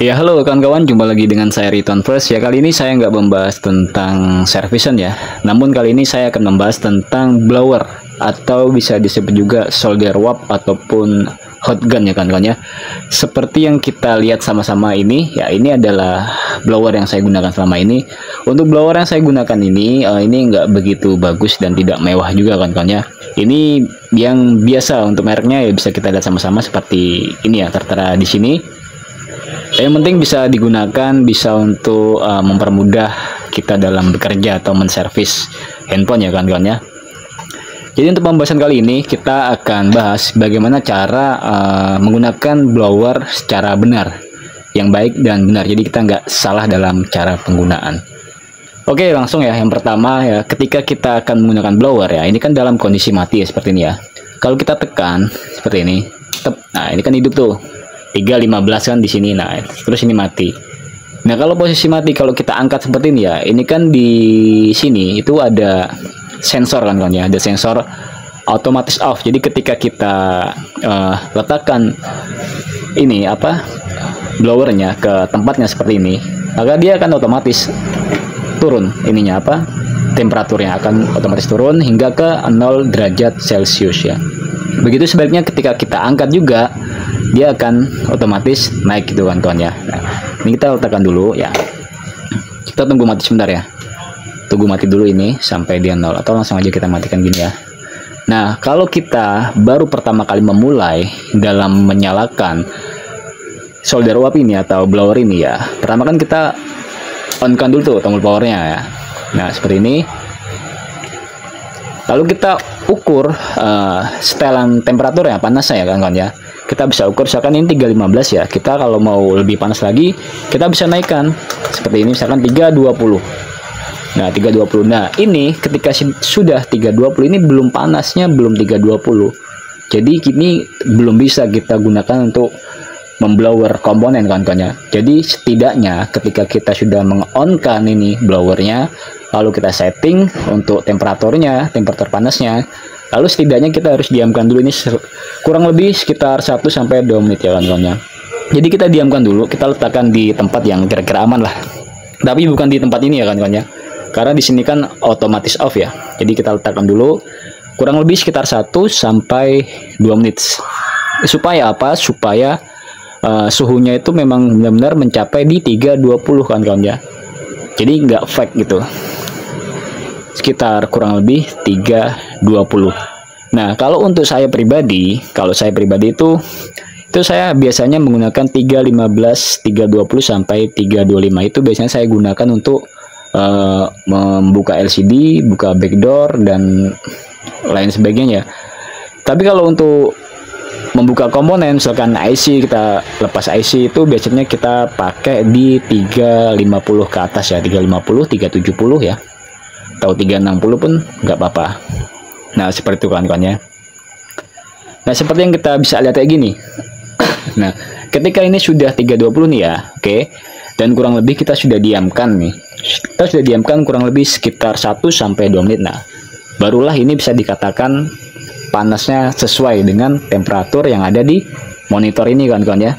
Ya, halo kawan-kawan, jumpa lagi dengan saya Riton First. Ya, kali ini saya nggak membahas tentang servisan ya. Namun kali ini saya akan membahas tentang blower atau bisa disebut juga solder wap ataupun hot gun ya kawan-kawan ya. Seperti yang kita lihat sama-sama ini, ya ini adalah blower yang saya gunakan selama ini. Untuk blower yang saya gunakan ini nggak begitu bagus dan tidak mewah juga kawan-kawan ya. Ini yang biasa untuk mereknya ya bisa kita lihat sama-sama seperti ini ya, tertera di sini. Yang penting bisa digunakan, bisa untuk mempermudah kita dalam bekerja atau menservis handphone ya kawan-kawan ya. Jadi untuk pembahasan kali ini kita akan bahas bagaimana cara menggunakan blower secara benar, yang baik dan benar. Jadi kita nggak salah dalam cara penggunaan. Oke, langsung ya. Yang pertama ya, ketika kita akan menggunakan blower ya, ini kan dalam kondisi mati ya seperti ini ya. Kalau kita tekan seperti ini, nah ini kan hidup tuh. 315 kan di sini, nah terus ini mati. Nah kalau posisi mati, kalau kita angkat seperti ini ya, ini kan di sini itu ada sensor kan ya, ada sensor otomatis off. Jadi ketika kita letakkan ini blowernya ke tempatnya seperti ini, maka dia akan otomatis turun ininya temperaturnya akan otomatis turun hingga ke 0 derajat Celcius ya. Begitu sebaliknya ketika kita angkat juga, dia akan otomatis naik gitu kan kawan ya. Nah, ini kita letakkan dulu ya. Kita tunggu mati sebentar ya. Tunggu mati dulu ini sampai dia 0 atau langsung aja kita matikan gini ya. Nah, kalau kita baru pertama kali memulai dalam menyalakan solder wap ini atau blower ini ya, pertama kan kita on kan dulu tuh tombol powernya ya. Nah, seperti ini. Lalu kita ukur setelan temperaturnya, panasnya ya kawan-kawan ya. Kita bisa ukur misalkan ini 315 ya. Kita kalau mau lebih panas lagi, kita bisa naikkan seperti ini misalkan 320. Nah, 320. Nah, ini ketika sudah 320 ini belum panasnya, belum 320. Jadi ini belum bisa kita gunakan untuk memblower komponen kawan-kawan ya. Jadi setidaknya ketika kita sudah meng-on-kan ini blowernya, lalu kita setting untuk temperaturnya, temperatur panasnya, lalu setidaknya kita harus diamkan dulu ini kurang lebih sekitar 1-2 menit ya kawan-kawan ya. Jadi kita diamkan dulu, kita letakkan di tempat yang kira-kira aman lah. Tapi bukan di tempat ini ya kawan-kawan ya. Karena di sini kan otomatis off ya. Jadi kita letakkan dulu kurang lebih sekitar 1-2 menit. Supaya apa? Supaya suhunya itu memang benar-benar mencapai di 320 kawan-kawan ya. Jadi nggak fake gitu. Sekitar kurang lebih 320. Nah, kalau untuk saya pribadi, itu saya biasanya menggunakan 315, 320 sampai 325. Itu biasanya saya gunakan untuk membuka LCD, buka backdoor dan lain sebagainya. Tapi kalau untuk membuka komponen, misalkan IC, kita lepas IC itu biasanya kita pakai di 350 ke atas ya, 350, 370 ya, atau 360 pun nggak apa-apa. Nah, seperti itu kawan-kawan ya. Nah, seperti yang kita bisa lihat kayak gini. Nah, ketika ini sudah 320 nih ya, oke. Dan kurang lebih kita sudah diamkan nih. Kita sudah diamkan kurang lebih sekitar 1-2 menit. Nah, barulah ini bisa dikatakan panasnya sesuai dengan temperatur yang ada di monitor ini kawan-kawan ya.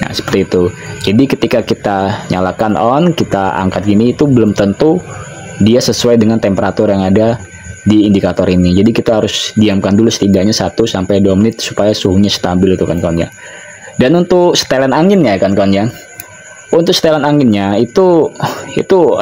Nah, seperti itu. Jadi ketika kita nyalakan on, kita angkat gini, itu belum tentu dia sesuai dengan temperatur yang ada di indikator ini. Jadi kita harus diamkan dulu setidaknya 1-2 menit supaya suhunya stabil itu kawan-kawan ya. Dan untuk setelan anginnya kawan-kawan ya. Untuk setelan anginnya itu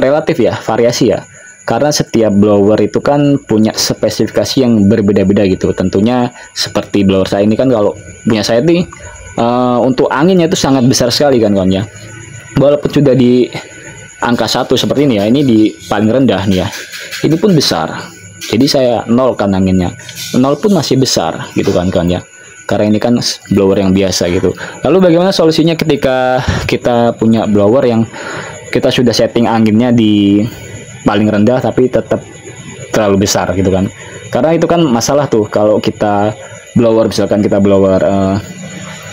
relatif ya, variasi ya. Karena setiap blower itu kan punya spesifikasi yang berbeda-beda gitu. Tentunya seperti blower saya ini kan, kalau punya saya nih untuk anginnya itu sangat besar sekali kan kawan ya. Walaupun sudah di angka 1 seperti ini ya, ini di paling rendah nih ya. Ini pun besar. Jadi saya 0 kan anginnya. 0 pun masih besar gitu kan kawan ya. Karena ini kan blower yang biasa gitu. Lalu bagaimana solusinya ketika kita punya blower yang kita sudah setting anginnya di paling rendah tapi tetap terlalu besar gitu kan. Karena itu kan masalah tuh kalau kita blower, misalkan kita blower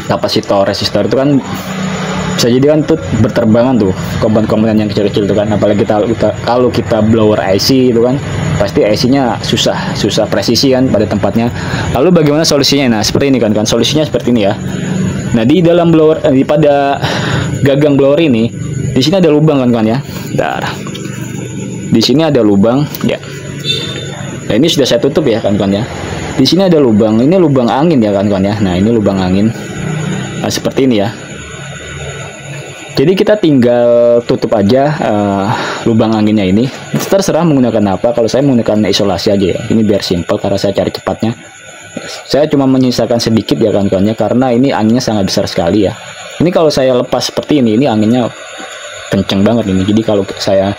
kapasitor, resistor itu kan bisa jadi kan tuh berterbangan tuh komponen-komponen yang kecil-kecil itu kan. Apalagi kalau kita blower IC itu kan pasti IC-nya susah presisi kan pada tempatnya. Lalu bagaimana solusinya? Nah, seperti ini kan solusinya seperti ini ya. Nah, di dalam blower pada gagang blower ini, di sini ada lubang kawan-kawan ya. Bentar. Di sini ada lubang ya. Nah, ini sudah saya tutup ya kawan-kawan ya. Di sini ada lubang, ini lubang angin ya kawan-kawan ya. Nah, ini lubang angin. Nah, seperti ini ya. Jadi kita tinggal tutup aja lubang anginnya ini. Terserah menggunakan apa. Kalau saya menggunakan isolasi aja ya. Ini biar simple karena saya cari cepatnya. Saya cuma menyisakan sedikit ya kawan-kawannya karena ini anginnya sangat besar sekali ya. Ini kalau saya lepas seperti ini anginnya kenceng banget ini. Jadi kalau saya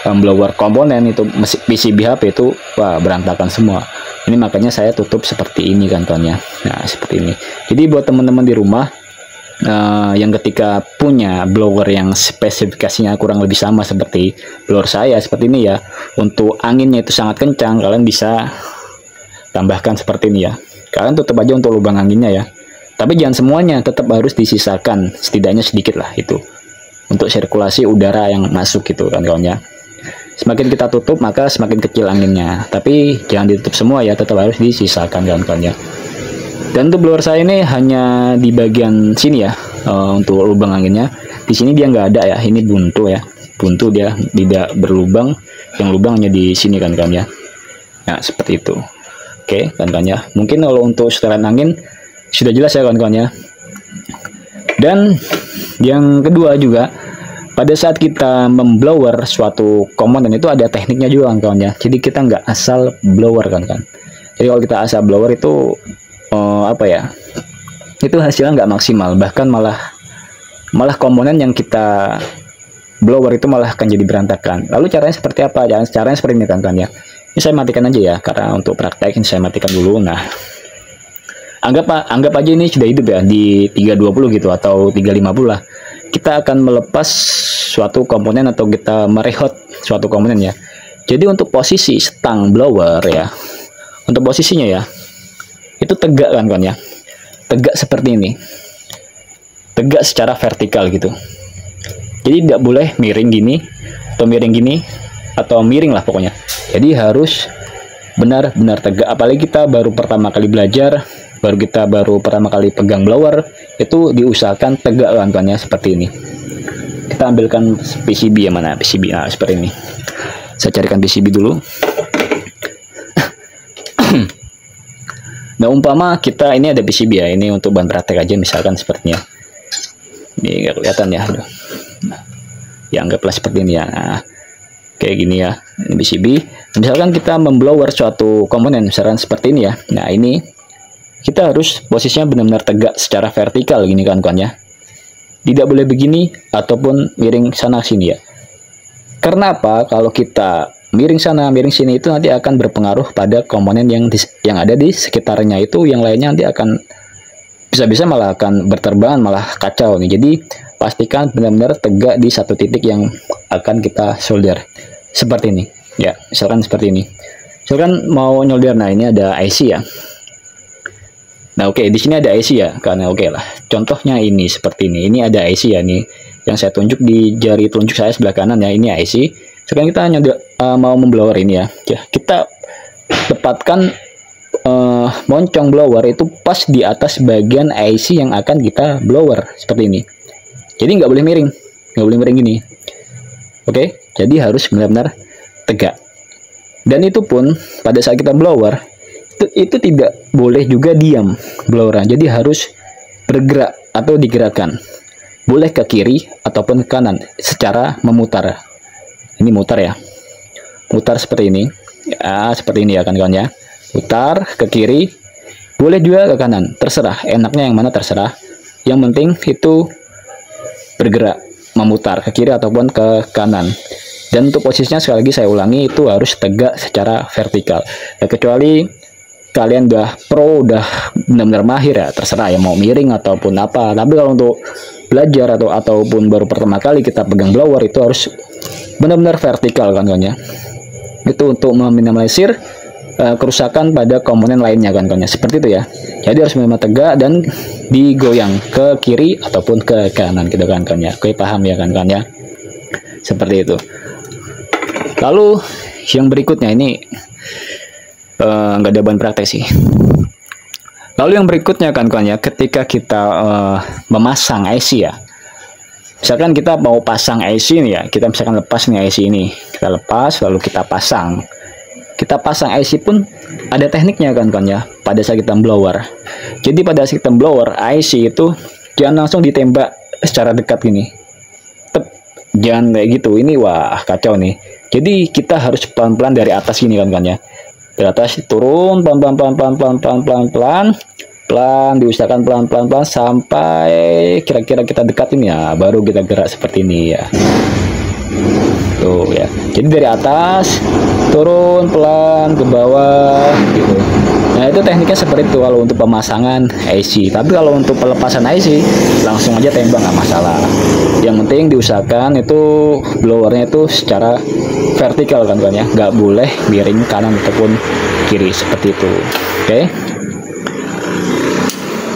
blower komponen itu PCB HP itu wah berantakan semua. Ini makanya saya tutup seperti ini kawan-kawannya. Nah, seperti ini. Jadi buat teman-teman di rumah yang ketika punya blower yang spesifikasinya kurang lebih sama seperti blower saya seperti ini ya, untuk anginnya itu sangat kencang, kalian bisa tambahkan seperti ini ya. Kalian tutup aja untuk lubang anginnya ya, tapi jangan semuanya, tetap harus disisakan setidaknya sedikit lah itu untuk sirkulasi udara yang masuk gitu kan kawan ya. Semakin kita tutup maka semakin kecil anginnya, tapi jangan ditutup semua ya, tetap harus disisakan kawan-kawan ya. Dan untuk blower saya ini hanya di bagian sini ya, untuk lubang anginnya. Di sini dia nggak ada ya, ini buntu ya, buntu dia tidak berlubang, yang lubang hanya di sini kan ya. Nah seperti itu. Oke kawan-kawan ya, mungkin kalau untuk setelan angin sudah jelas ya kawan-kawan ya. Dan yang kedua juga, pada saat kita memblower suatu komponen itu ada tekniknya juga kawan-kawan ya. Jadi kita nggak asal blower kan. Jadi kalau kita asal blower itu apa ya, itu hasilnya nggak maksimal, bahkan malah komponen yang kita blower itu malah akan jadi berantakan. Lalu caranya seperti apa? Caranya seperti ini kan ya. Ini saya matikan aja ya, karena untuk praktek ini saya matikan dulu. Nah, anggap aja ini sudah hidup ya di 320 gitu atau 350 lah. Kita akan melepas suatu komponen atau kita merehot suatu komponen ya. Jadi untuk posisi stang blower ya, untuk posisinya ya, itu tegak kan kawan ya, tegak seperti ini, tegak secara vertikal gitu. Jadi tidak boleh miring gini atau miring gini atau miring lah pokoknya. Jadi harus benar-benar tegak. Apalagi kita baru pertama kali belajar, baru pertama kali pegang blower, itu diusahakan tegak kan kawan ya, seperti ini. Kita ambilkan PCB yang mana, PCB seperti ini. Saya carikan PCB dulu. Nah umpama kita ini ada PCB ya, ini untuk bahan praktek aja misalkan sepertinya. Ini nggak kelihatan ya, aduh. Nah, ya anggaplah seperti ini ya. Nah, kayak gini ya, ini PCB. Misalkan kita memblower suatu komponen, misalkan seperti ini ya. Nah ini kita harus posisinya benar-benar tegak secara vertikal gini kan kawan ya. Tidak boleh begini ataupun miring sana sini ya. Karena apa? Kalau kita miring sana miring sini itu nanti akan berpengaruh pada komponen yang ada di sekitarnya, itu yang lainnya nanti akan bisa-bisa malah akan berterbangan, malah kacau nih. Jadi pastikan benar-benar tegak di satu titik yang akan kita solder seperti ini ya. Misalkan seperti ini, misalkan mau nyolder, nah ini ada IC ya. Nah oke, di sini ada IC ya, karena oke lah contohnya ini seperti ini ada IC ya, nih yang saya tunjuk di jari telunjuk saya sebelah kanan ya, ini IC. Sekarang kita mau memblower ini ya, kita tepatkan moncong blower itu pas di atas bagian IC yang akan kita blower seperti ini. Jadi nggak boleh miring gini. Oke, jadi harus benar-benar tegak. Dan itu pun pada saat kita blower itu tidak boleh juga diam blower, jadi harus bergerak atau digerakkan. Boleh ke kiri ataupun ke kanan secara memutar. Ini mutar ya, mutar seperti ini ya, seperti ini ya kan kawan ya. Putar ke kiri, boleh juga ke kanan, terserah, enaknya yang mana terserah. Yang penting itu bergerak, memutar ke kiri ataupun ke kanan. Dan untuk posisinya sekali lagi saya ulangi, itu harus tegak secara vertikal. Ya, kecuali kalian udah pro, udah benar-benar mahir ya, terserah ya mau miring ataupun apa. Tapi kalau untuk belajar ataupun baru pertama kali kita pegang blower, itu harus benar-benar vertikal kan kawan ya. Itu untuk meminimalisir kerusakan pada komponen lainnya kan kawan ya. Seperti itu ya. Jadi harus benar-benar tegak dan digoyang ke kiri ataupun ke kanan gitu kan kawan ya. Oke, paham ya kan kawan ya. Seperti itu. Lalu yang berikutnya ini nggak ada bahan praktek sih. Lalu yang berikutnya kan kawan ya, ketika kita memasang IC ya, Misalkan kita mau pasang IC nih ya, kita misalkan lepas nih IC ini, kita lepas lalu kita pasang. Kita pasang IC pun ada tekniknya kan ya, pada saat kita blower. Jadi pada saat kita blower IC itu jangan langsung ditembak secara dekat gini. Jangan kayak gitu, ini wah kacau nih. Jadi kita harus pelan-pelan dari atas gini kan ya. Dari atas turun pelan, diusahakan pelan sampai kira-kira kita dekatin ya, baru kita gerak seperti ini ya. Tuh ya. Jadi dari atas turun pelan ke bawah gitu. Nah, itu tekniknya seperti itu kalau untuk pemasangan IC. Tapi kalau untuk pelepasan IC langsung aja tembak, nggak masalah. Yang penting diusahakan itu blowernya itu secara vertikal kan ya, nggak boleh miring kanan ataupun kiri seperti itu. Oke.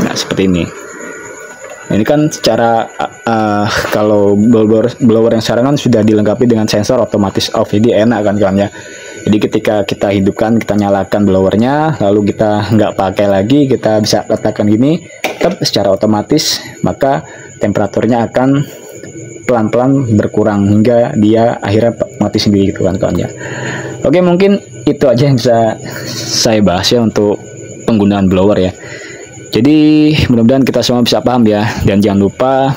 Nah, seperti ini. Ini kan secara kalau blower yang sekarang kan sudah dilengkapi dengan sensor otomatis off, jadi enak kan ya. Jadi ketika kita hidupkan, kita nyalakan blowernya, lalu kita nggak pakai lagi, kita bisa letakkan gini, secara otomatis, maka temperaturnya akan pelan-pelan berkurang hingga dia akhirnya mati sendiri gitu kan kawan ya. Oke, mungkin itu aja yang bisa saya bahas ya untuk penggunaan blower ya. Jadi mudah-mudahan kita semua bisa paham ya, dan jangan lupa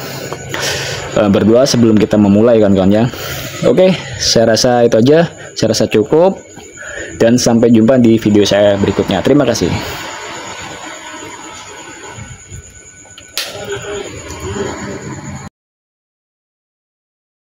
berdoa sebelum kita memulai kan kawan ya. Oke, saya rasa itu aja, saya rasa cukup, dan sampai jumpa di video saya berikutnya. Terima kasih.